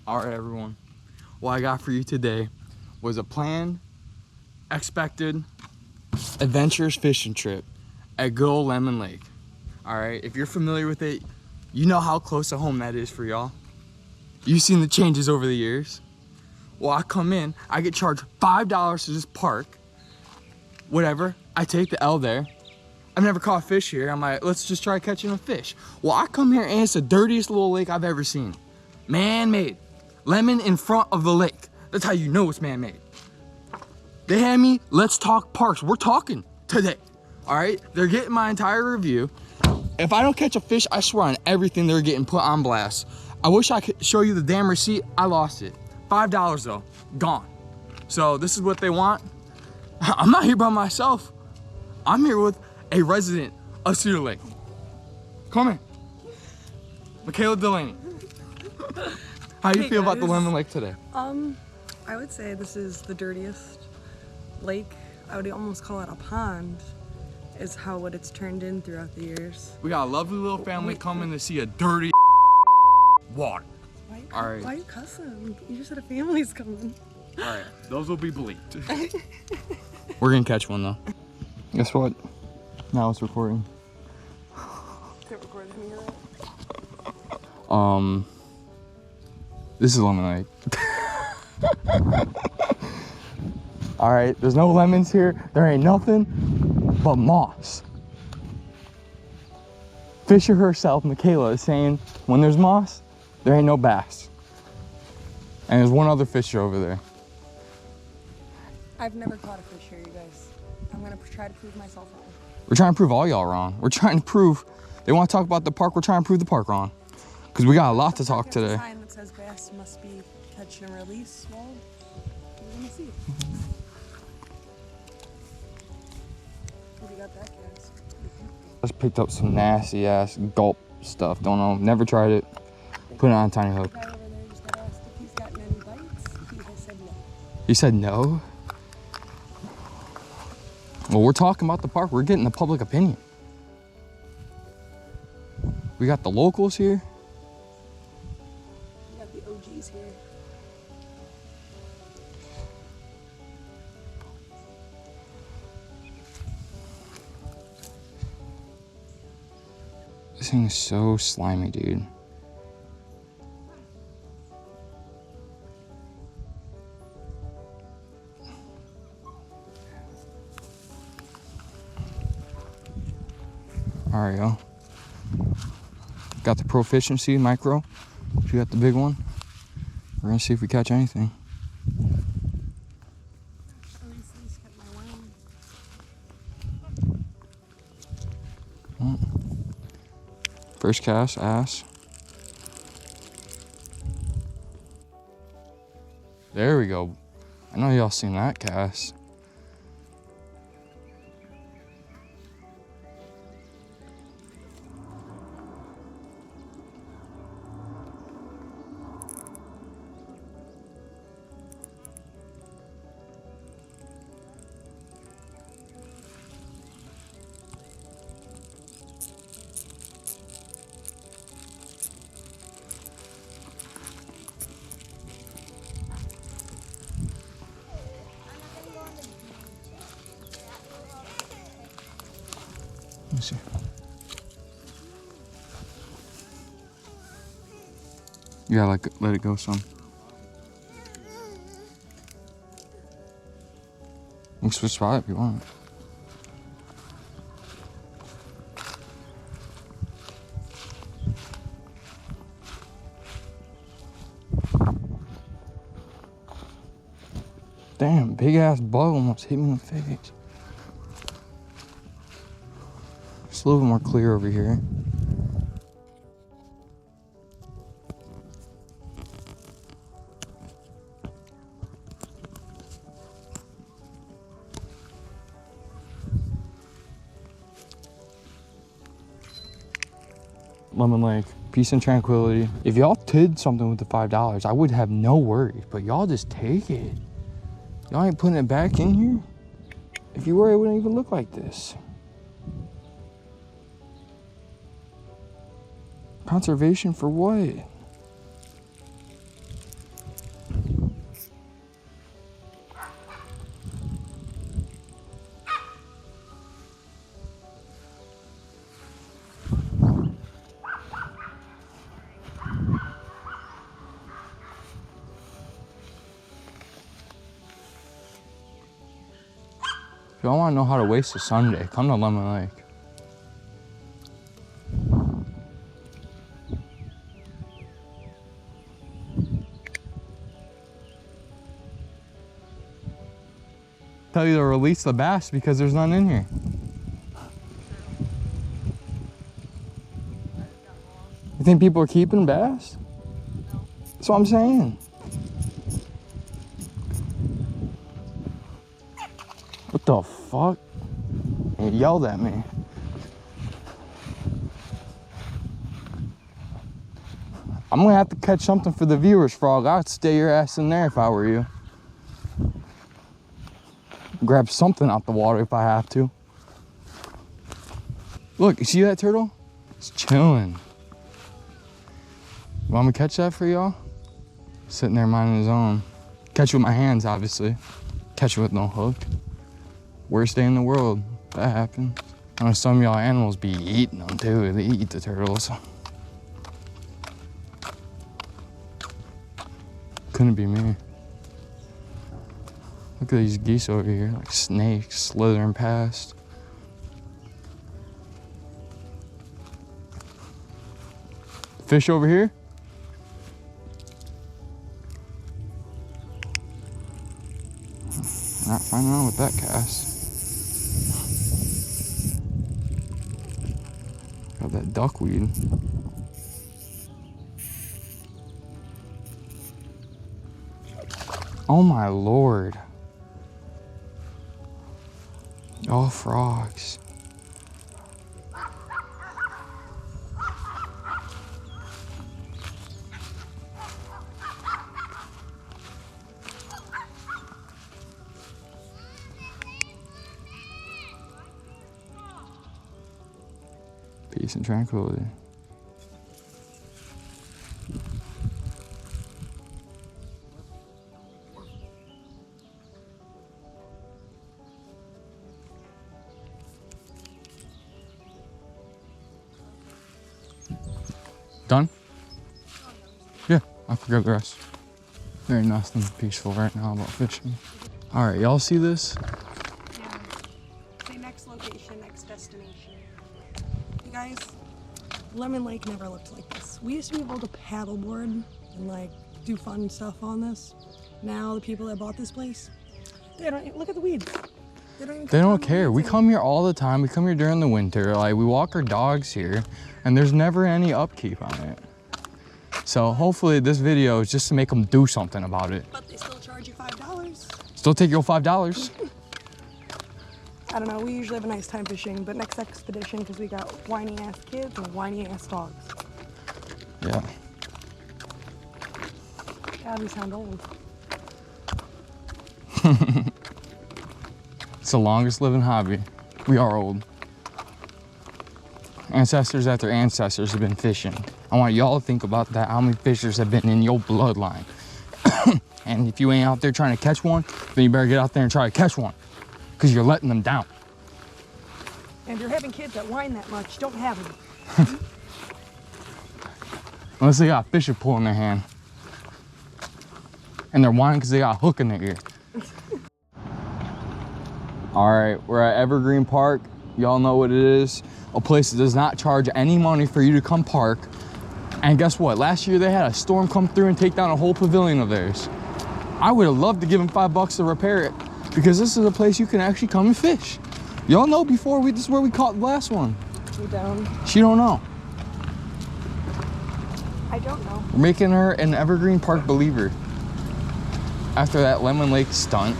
All right, everyone. What I got for you today was a planned, expected, adventurous fishing trip at good old Lemon Lake. All right, if you're familiar with it, you know how close to home that is for y'all. You've seen the changes over the years. Well, I come in, I get charged $5 to just park. Whatever, I take the L there. I've never caught fish here. I'm like, let's just try catching a fish. Well, I come here and it's the dirtiest little lake I've ever seen. Man-made. Lemon in front of the lake. That's how you know it's man-made. They had me, let's talk parks. We're talking today, all right? They're getting my entire review. If I don't catch a fish, I swear on everything they're getting put on blast. I wish I could show you the damn receipt. I lost it. $5 though, gone. So this is what they want. I'm not here by myself. I'm here with a resident of Cedar Lake. Come here. Michaela Delaney. How do you feel about the Lemon Lake today? I would say this is the dirtiest lake. I would almost call it a pond, is how what it's turned in throughout the years. We got a lovely little family coming to see a dirty water. Why are you cussing? You just said a family's coming. All right, those will be bleeped. We're gonna catch one though. Guess what? Now it's recording. Can't record any of that. This is Lemon Lake. All right, there's no lemons here. There ain't nothing but moss. Fisher herself, Michaela, is saying when there's moss, there ain't no bass. And there's one other fisher over there. I've never caught a fish here, you guys. I'm gonna try to prove myself wrong. We're trying to prove all y'all wrong. We're trying to prove, they want to talk about the park, we're trying to prove the park wrong. Because we got a lot to talk today. There's a sign that says bass must be catch and release. Well, we're gonna see. What do you got that, guys? Just picked up some nasty ass gulp stuff. Don't know, never tried it. Put it on a tiny hook. The guy over there just got asked if he's gotten any bites. He has said no. He said no? Well, we're talking about the park. We're getting the public opinion. We got the locals here. We got the OGs here. This thing is so slimy, dude. All right, y'all. Got the Profishiency micro. If you got the big one, we're gonna see if we catch anything. Oh. First cast, ass. There we go. I know y'all seen that cast. Let me see. You gotta let it go some. You can switch spot if you want. Damn, big ass bug almost hit me in the face. It's a little bit more clear over here. Lemon Lake, peace and tranquility. If y'all did something with the $5, I would have no worries, but y'all just take it. Y'all ain't putting it back in here. If you were, it wouldn't even look like this. Conservation for what? If y'all want to know how to waste a Sunday, come to Lemon Lake. Tell you to release the bass because there's none in here. You think people are keeping bass? That's what I'm saying. What the fuck? He yelled at me. I'm gonna have to catch something for the viewers, Frog. I'd stay your ass in there if I were you. Grab something out the water if I have to. Look, you see that turtle? It's chilling. Want me to catch that for y'all? Sitting there minding his own. Catch it with my hands, obviously. Catch it with no hook. Worst day in the world. That happens. I know some of y'all animals be eating them too. They eat the turtles. Couldn't be me. Look at these geese over here, like snakes slithering past. Fish over here? Not finding out with that cast. Got that duckweed. Oh my lord. Oh, frogs. Peace and tranquility. Done? Yeah, I forgot the rest. There ain't nothing peaceful right now about fishing. All right, y'all see this? Yeah. Okay, next location, next destination. You guys, Lemon Lake never looked like this. We used to be able to paddleboard and like do fun stuff on this. Now the people that bought this place, they don't look at the weeds. They don't care. We come here all the time. We come here during the winter. Like, we walk our dogs here, and there's never any upkeep on it. So hopefully this video is just to make them do something about it. But they still charge you $5. Still take your $5. I don't know. We usually have a nice time fishing, but next expedition, because we got whiny ass kids and whiny ass dogs. Yeah. God, we sound old. It's the longest living hobby. We are old. Ancestors after ancestors have been fishing. I want y'all to think about that, how many fishers have been in your bloodline. And if you ain't out there trying to catch one, then you better get out there and try to catch one, because you're letting them down. And if you're having kids that whine that much, don't have them. Unless they got a fishing pole in their hand. And they're whining because they got a hook in their ear. All right, we're at Evergreen Park. Y'all know what it is. A place that does not charge any money for you to come park. And guess what? Last year they had a storm come through and take down a whole pavilion of theirs. I would have loved to give them $5 to repair it, because this is a place you can actually come and fish. Y'all know before, this is where we caught the last one. You down? She don't know. I don't know. We're making her an Evergreen Park believer. After that Lemon Lake stunt.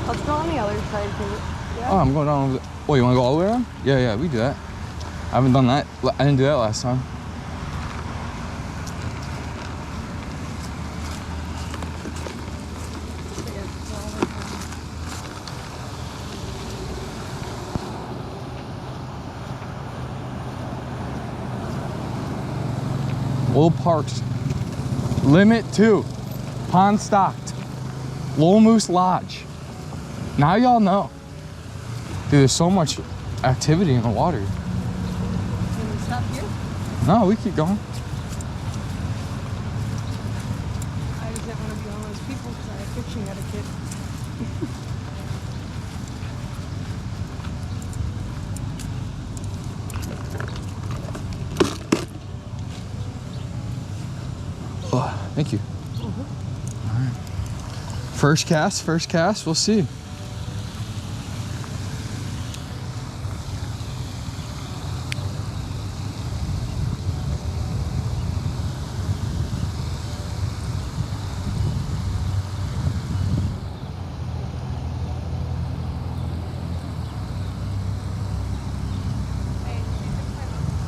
Let's go on the other side, yeah? Oh, I'm going down over there. Oh, you want to go all the way around? Yeah, yeah, we do that. I haven't done that. I didn't do that last time. Old Parks. Limit 2. Pond stocked. Lowell Moose Lodge. Now y'all know. Dude, there's so much activity in the water. Can we stop here? No, we keep going. I just didn't want to be one of those people because I have fishing etiquette. Oh, thank you. All right. First cast, we'll see.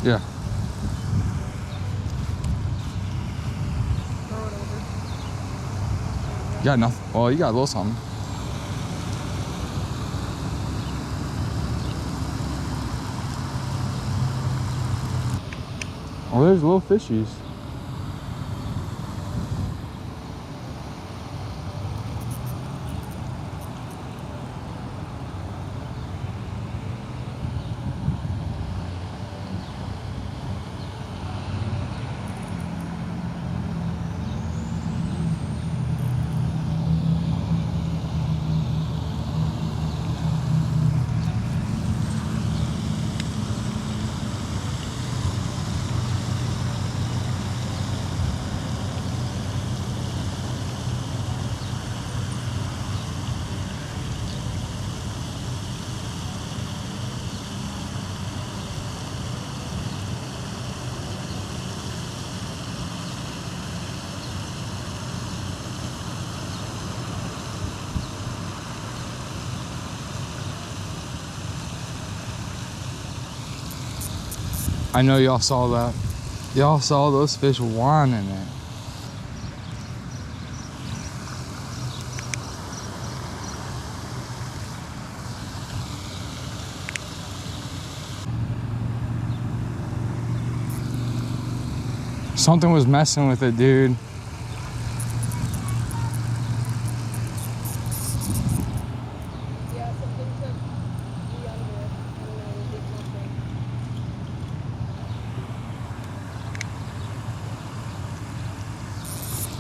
Yeah. Throw it over. You got nothing. Well, you got a little something. Oh, there's little fishies. I know y'all saw that. Y'all saw those fish whining it. Something was messing with it, dude. Yeah, something took me under it. I don't know, it did nothing.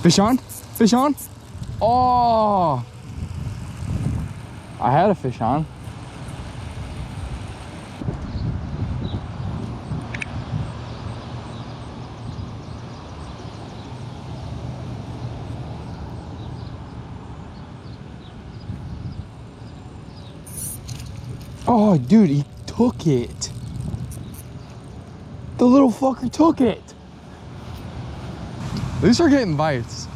Fish on? Fish on? Oh! I had a fish on. Oh, dude, he took it. The little fucker took it. At least we're getting bites.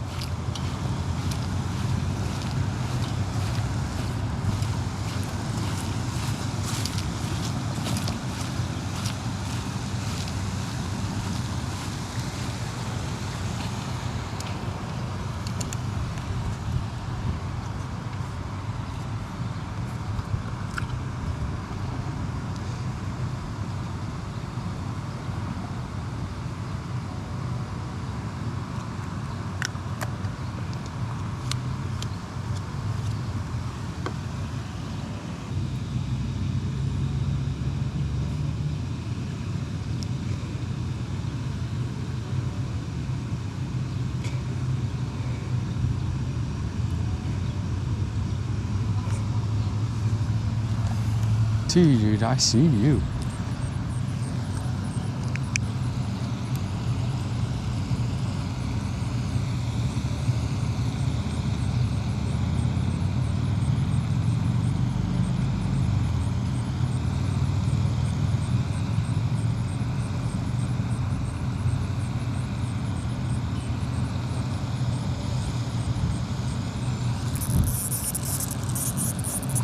Dude, I see you.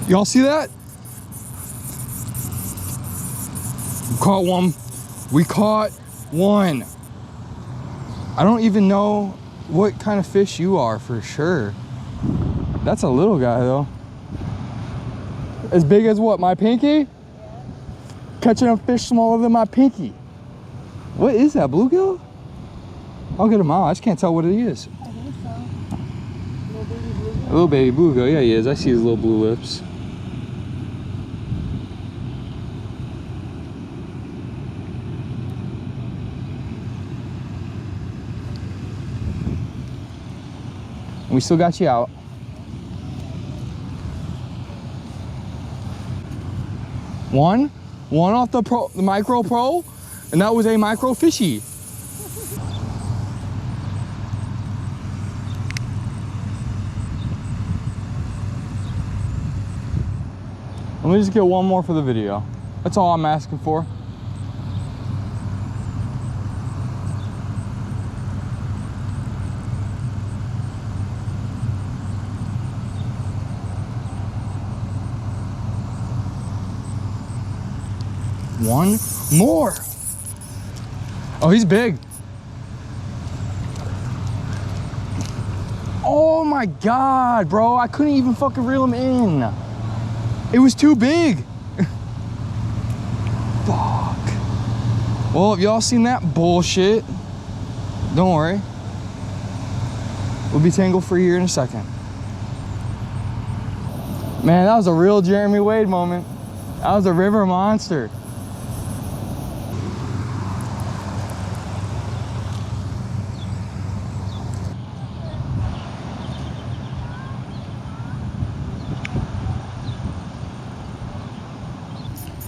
Y'all see that? We caught one. We caught one. I don't even know what kind of fish you are for sure. That's a little guy though. As big as what, my pinky? Yeah. Catching a fish smaller than my pinky. What is that, bluegill? I'll get him out. I just can't tell what it is. I think so. Little baby blue. A little baby bluegill. Yeah, he is. I see his little blue lips. We still got you out. One off the micro pro, and that was a micro fishy. me just get one more for the video. That's all I'm asking for. One more. Oh, he's big. Oh my God, bro. I couldn't even fucking reel him in. It was too big. Fuck. Well, if y'all seen that bullshit, don't worry. We'll be tangle free here in a second. Man, that was a real Jeremy Wade moment. That was a river monster.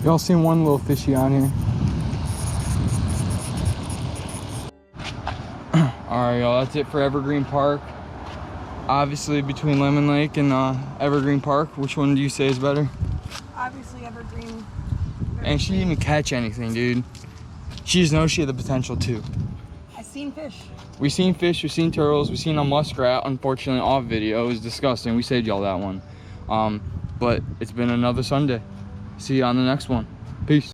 Y'all seen one little fishy on here? Alright, y'all, that's it for Evergreen Park. Obviously, between Lemon Lake and Evergreen Park, which one do you say is better? Obviously, Evergreen. And she didn't even catch anything, dude. She just knows she had the potential too. I seen fish. We seen fish, we seen turtles, we seen a muskrat, unfortunately off video. It was disgusting. We saved y'all that one. But it's been another Sunday. See you on the next one. Peace.